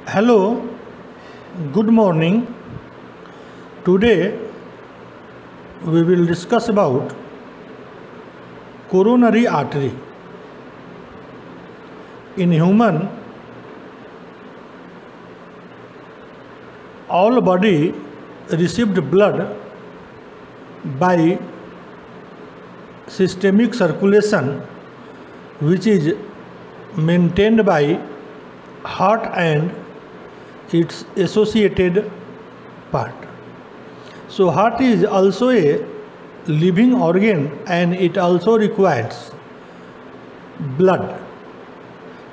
Hello, good morning. Today we will discuss about coronary artery. In human, all body received blood by systemic circulation, which is maintained by heart and its associated part. So heart is also a living organ and it also requires blood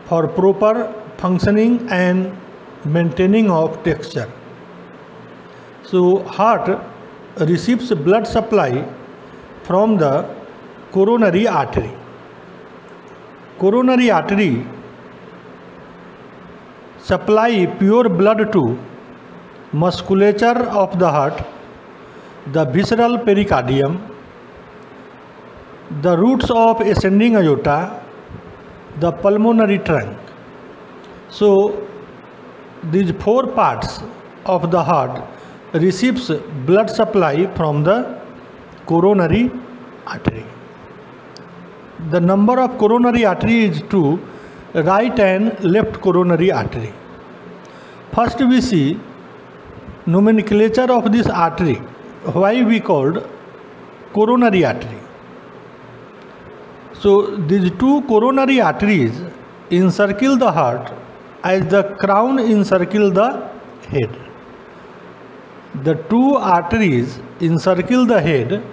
for proper functioning and maintaining of texture. So heart receives blood supply from the coronary artery. Coronary artery supply pure blood to musculature of the heart, the visceral pericardium, the roots of ascending aorta, the pulmonary trunk. So these four parts of the heart receives blood supply from the coronary artery. The number of coronary artery is two, right and left coronary artery. First we see nomenclature of this artery, why we called coronary artery. So these two coronary arteries encircle the heart as the crown encircle the head. The two arteries encircle the head,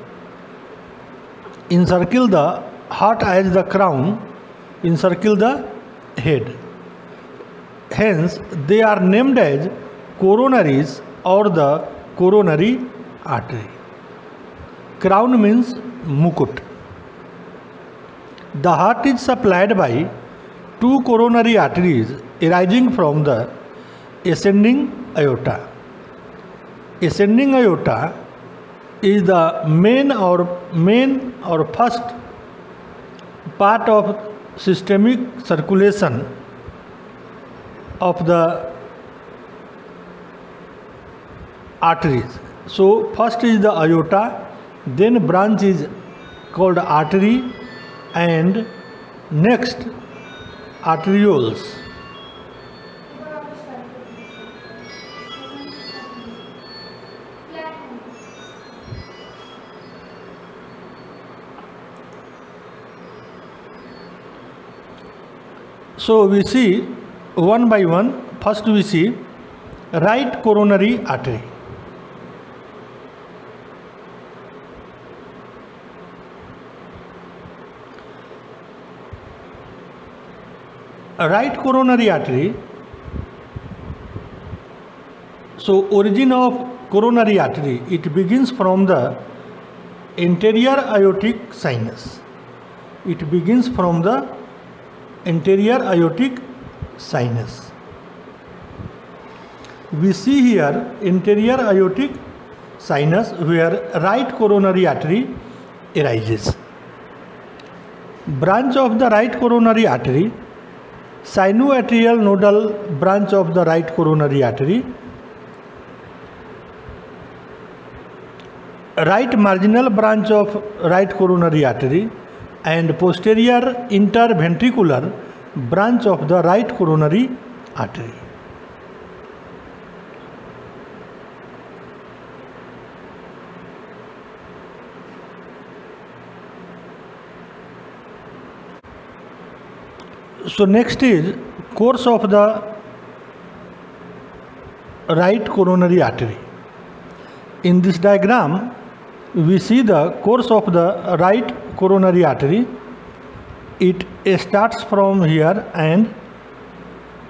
encircle the heart as the crown encircle the head. Hence they are named as coronaries or the coronary artery. Crown means mukut. The heart is supplied by two coronary arteries arising from the ascending aorta. Ascending aorta is the main or first part of systemic circulation of the arteries. So first is the aorta, then branch is called artery, and next arterioles. So we see one by one. First we see right coronary artery. Right coronary artery. So origin of coronary artery, it begins from the anterior aortic sinus. It begins from the anterior aortic sinus. We see here anterior aortic sinus where right coronary artery arises. Branch of the right coronary artery, sinoatrial nodal branch of the right coronary artery, right marginal branch of right coronary artery, and posterior interventricular branch of the right coronary artery. So next is course of the right coronary artery. In this diagram we see the course of the right coronary artery. It starts from here and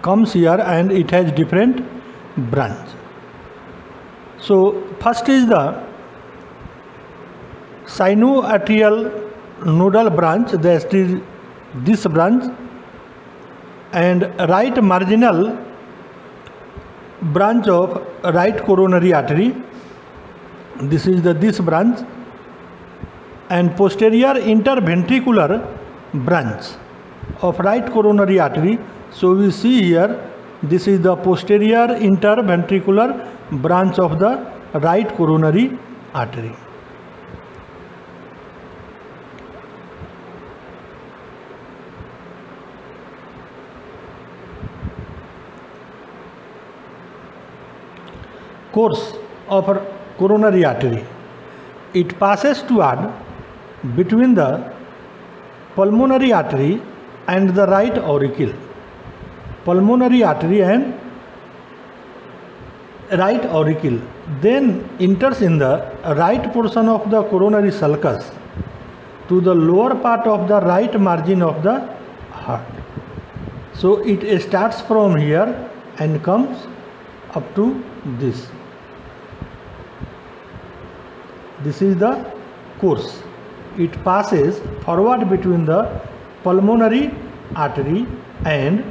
comes here and it has different branch. So first is the sinoatrial nodal branch, that is this branch, and right marginal branch of right coronary artery, this is this branch, and posterior interventricular branch of right coronary artery. So we see here This is the posterior interventricular branch of the right coronary artery. Course of a coronary artery. It passes toward between the pulmonary artery and the right auricle. Pulmonary artery and right auricle, then enters in the right portion of the coronary sulcus to the lower part of the right margin of the heart. So it starts from here and comes up to this. This is the course. It passes forward between the pulmonary artery and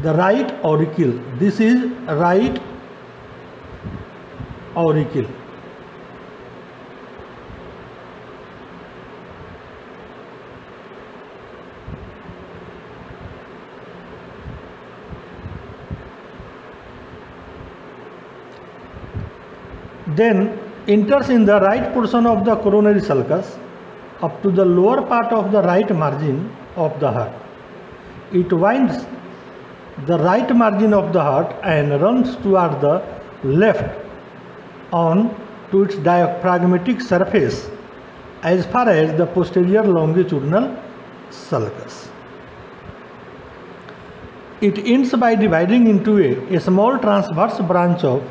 the right auricle. This is right auricle. Then enters in the right portion of the coronary sulcus up to the lower part of the right margin of the heart. It winds the right margin of the heart and runs toward the left on to its diaphragmatic surface as far as the posterior longitudinal sulcus. It ends by dividing into a small transverse branch of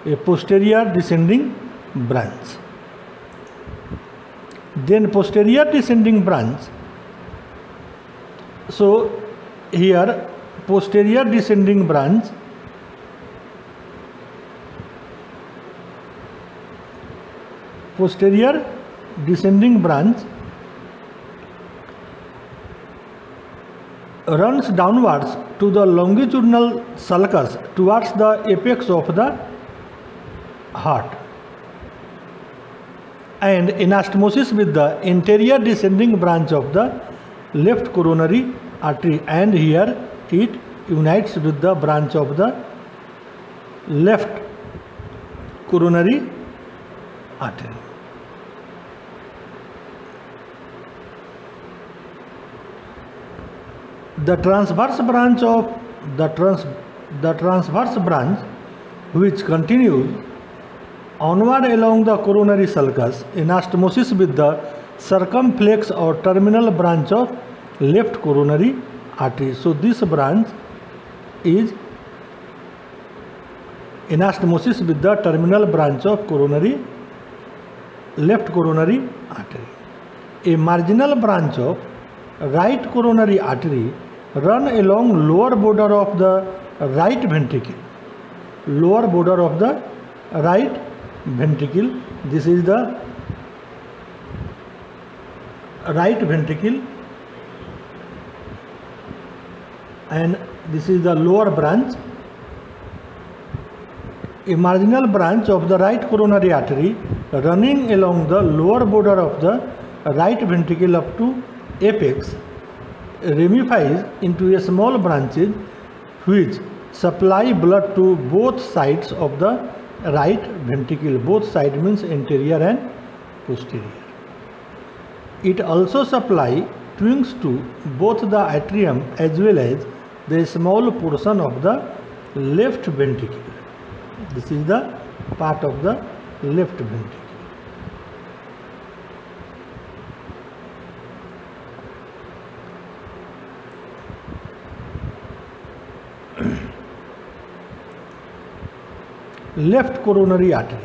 a posterior descending branch. Then posterior descending branch. So here posterior descending branch runs downwards to the longitudinal sulcus towards the apex of the heart, and anastomosis with the anterior descending branch of the left coronary artery, and here it unites with the branch of the left coronary artery. The transverse branch of the transverse branch, which continues onward along the coronary sulcus, anastomosis with the circumflex or terminal branch of left coronary artery. So this branch is anastomosis with the terminal branch of left coronary artery. A marginal branch of right coronary artery run along lower border of the right ventricle. Lower border of the right ventricle. This is the right ventricle, and this is the lower branch. A marginal branch of the right coronary artery running along the lower border of the right ventricle up to apex ramifies into a small branches which supply blood to both sides of the right ventricle. Both sides means anterior and posterior. It also supply twins to both the atrium as well as the small portion of the left ventricle. This is the part of the left ventricle. Left coronary artery.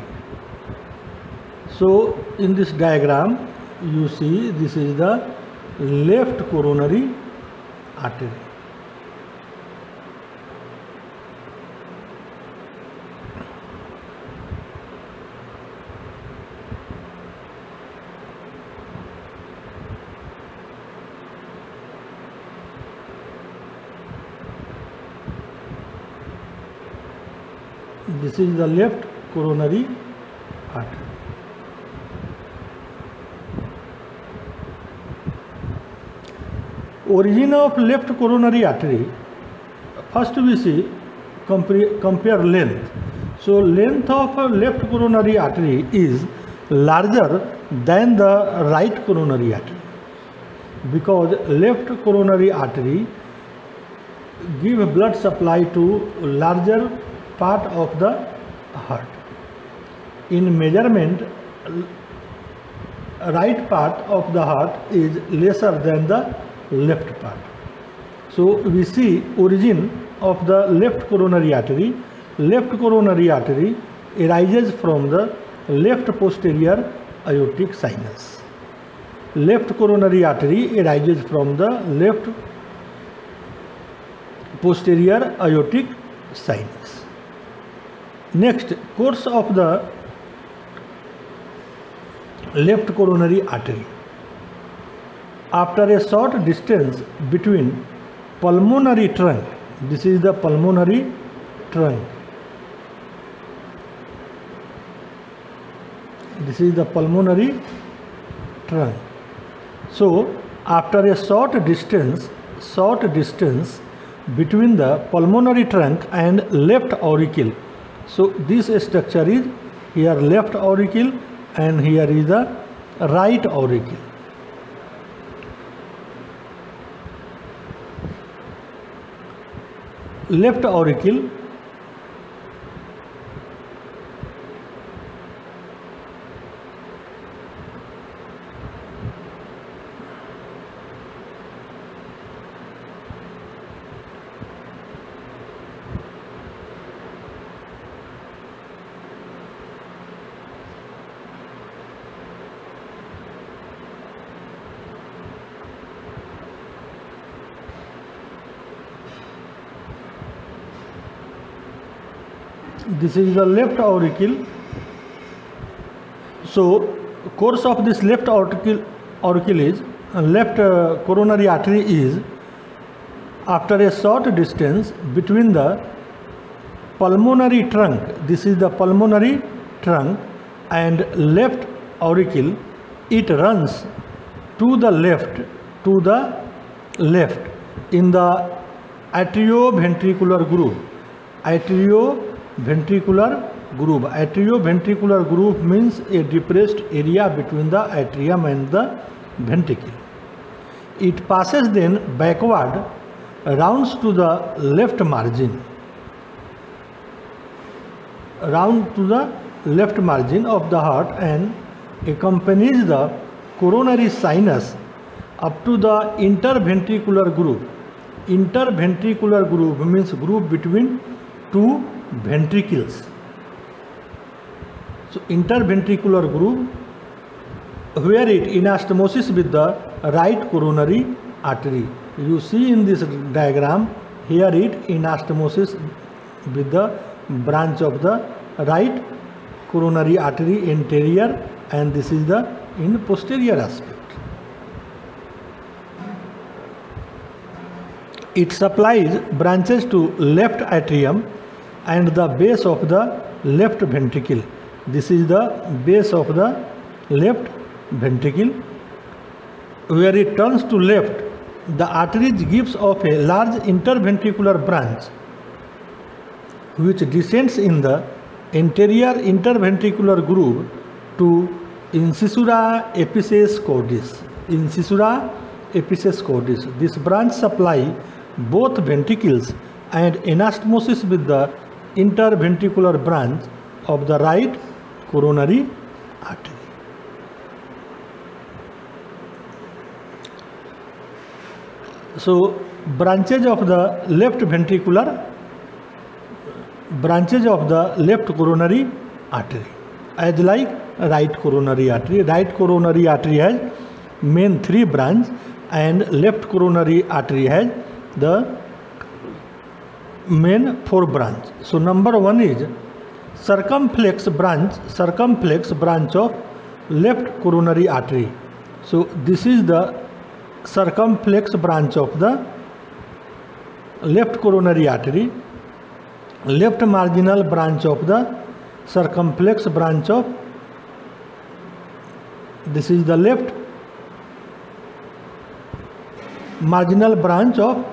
So in this diagram you see this is the left coronary artery. This is the left coronary artery. Origin of left coronary artery. first we see compare length. So length of left coronary artery is larger than the right coronary artery, because left coronary artery give blood supply to larger part of the heart. In measurement, right part of the heart is lesser than the left part. So we see origin of the left coronary artery. Left coronary artery arises from the left posterior aortic sinus. Left coronary artery arises from the left posterior aortic sinus. Next, course of the left coronary artery. After a short distance between pulmonary trunk, this is the pulmonary trunk, this is the pulmonary trunk. So after a short distance between the pulmonary trunk and left auricle, so this structure is here left auricle and here is the right auricle. Left auricle this is the left auricle. So course of this left auricle is left coronary artery is after a short distance between the pulmonary trunk, this is the pulmonary trunk, and left auricle, it runs to the left in the atrioventricular groove. Atrioventricular groove means a depressed area between the atrium and the ventricle. It passes then backward, rounds to the left margin, round to the left margin of the heart and accompanies the coronary sinus up to the interventricular groove. Interventricular groove means groove between two ventricles. So interventricular groove, where it anastomosis with the right coronary artery. You see in this diagram, here it anastomosis with the branch of the right coronary artery anterior, and this is the in posterior aspect. It supplies branches to left atrium and the base of the left ventricle. This is the base of the left ventricle. Where it turns to left, the artery gives off a large interventricular branch which descends in the anterior interventricular groove to incisura apices cordis. Incisura apices cordis. This branch supply both ventricles and anastomosis with the interventricular branch of the right coronary artery. So branches of the left coronary artery, as like right coronary artery. Right coronary artery has main 3 branch and left coronary artery has the main 4 branch. So number 1 is circumflex branch of left coronary artery. So this is the circumflex branch of the left coronary artery. Left marginal branch of the circumflex branch of, this is the left marginal branch of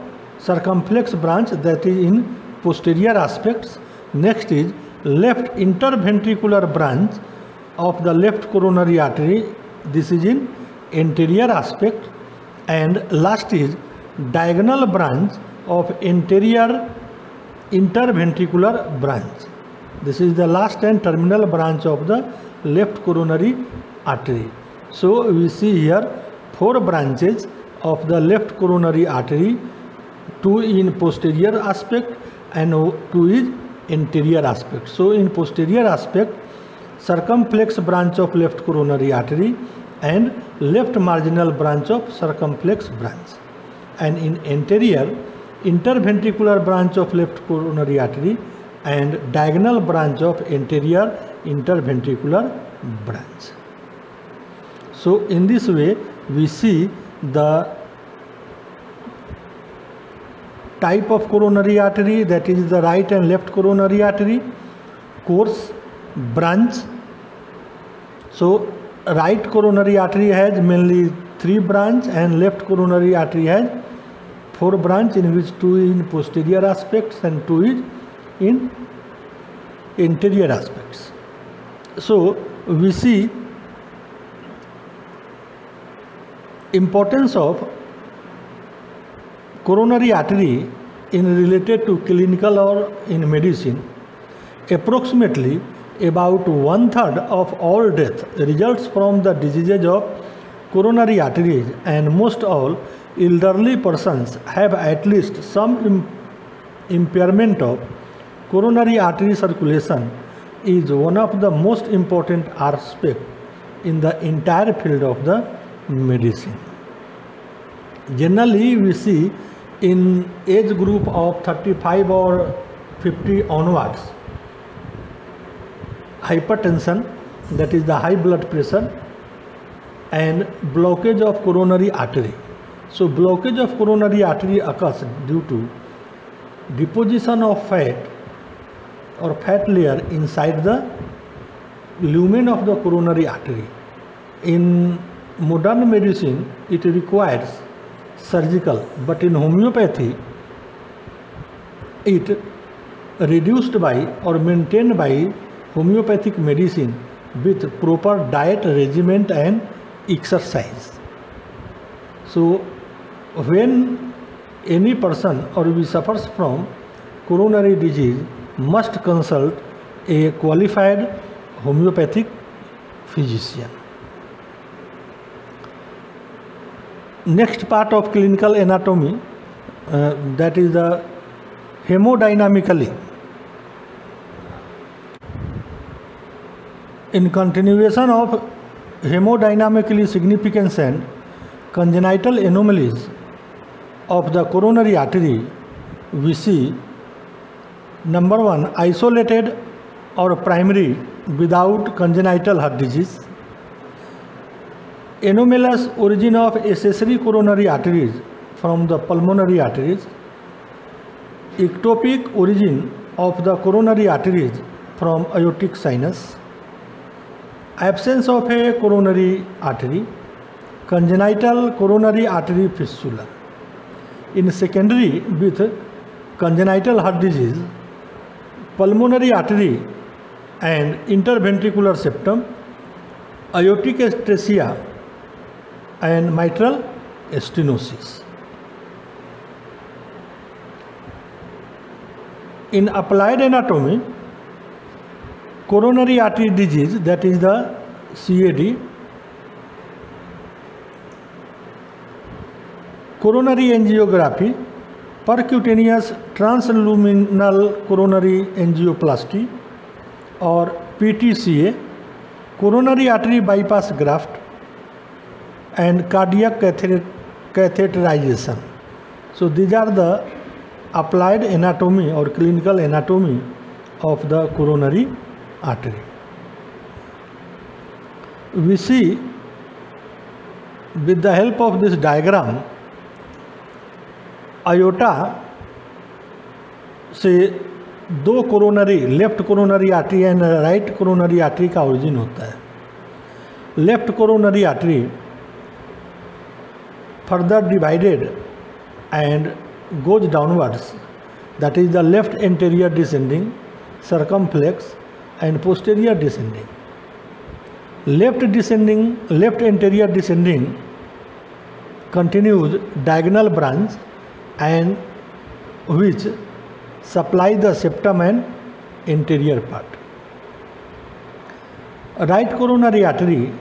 circumflex branch that is in posterior aspects. Next is left interventricular branch of the left coronary artery. This is in anterior aspect. And last is diagonal branch of anterior interventricular branch. This is the last and terminal branch of the left coronary artery. So we see here 4 branches of the left coronary artery, 2 in posterior aspect and 2 is anterior aspect. So in posterior aspect, circumflex branch of left coronary artery and left marginal branch of circumflex branch, and in anterior, interventricular branch of left coronary artery and diagonal branch of anterior interventricular branch. So in this way we see the type of coronary artery, that is the right and left coronary artery, course, branch. So right coronary artery has mainly 3 branch and left coronary artery has 4 branch, in which 2 in posterior aspects and 2 is in anterior aspects. So we see importance of coronary artery in related to clinical or in medicine. Approximately about 1/3 of all death results from the diseases of coronary arteries, and most all elderly persons have at least some impairment of coronary artery circulation is one of the most important aspects in the entire field of the medicine. Generally we see in age group of 35 or 50 onwards, hypertension, that is the high blood pressure, and blockage of coronary artery. So blockage of coronary artery occurs due to deposition of fat or fat layer inside the lumen of the coronary artery. In modern medicine it requires surgical, but in homeopathy it reduced by or maintained by homeopathic medicine with proper diet regimen and exercise. So when any person or we suffers from coronary disease must consult a qualified homeopathic physician. Next part of clinical anatomy, that is the hemodynamically. In continuation of hemodynamically significant and congenital anomalies of the coronary artery, we see number 1, isolated or primary without congenital heart disease, anomalous origin of accessory coronary arteries from the pulmonary arteries, ectopic origin of the coronary arteries from aortic sinus, absence of a coronary artery, congenital coronary artery fistula. In secondary with congenital heart disease, pulmonary artery and interventricular septum, aortic atresia and mitral stenosis. In applied anatomy, coronary artery disease, that is the CAD, coronary angiography, percutaneous transluminal coronary angioplasty or PTCA, coronary artery bypass graft and cardiac catheterization. So these are the applied anatomy or clinical anatomy of the coronary artery. We see with the help of this diagram, aorta से 2 coronary, left coronary artery and right coronary artery का origin होता है. Left coronary artery further divided and goes downwards, that is the left anterior descending, circumflex, and posterior descending. Left anterior descending continues diagonal branch and which supply the septum and anterior part. Right coronary artery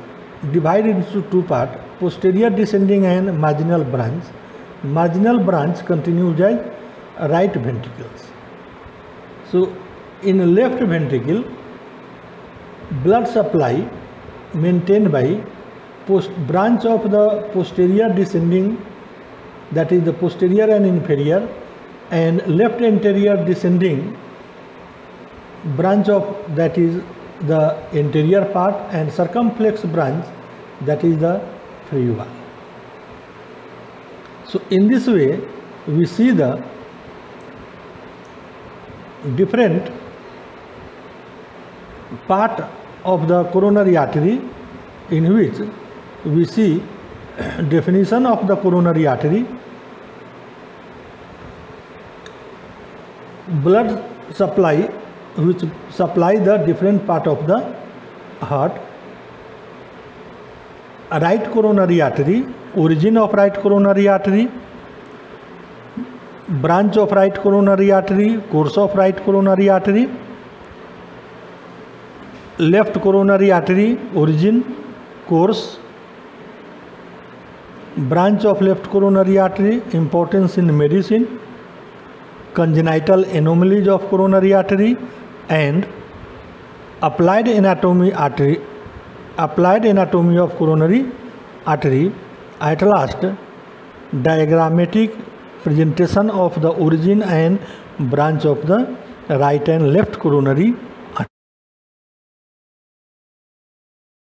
divided into two parts, posterior descending and marginal branch. Marginal branch continues as right ventricles. So in left ventricle, blood supply maintained by branch of the posterior descending, that is the posterior and inferior, and left anterior descending branch of, that is the anterior part, and circumflex branch, that is the free one. So in this way we see the different part of the coronary artery, in which we see definition of the coronary artery, blood supply which supply the different part of the heart, right coronary artery, origin of right coronary artery, branch of right coronary artery, course of right coronary artery, left coronary artery, origin, course, branch of left coronary artery, importance in medicine, congenital anomalies of coronary artery, and applied anatomy of coronary artery. At last, diagrammatic presentation of the origin and branch of the right and left coronary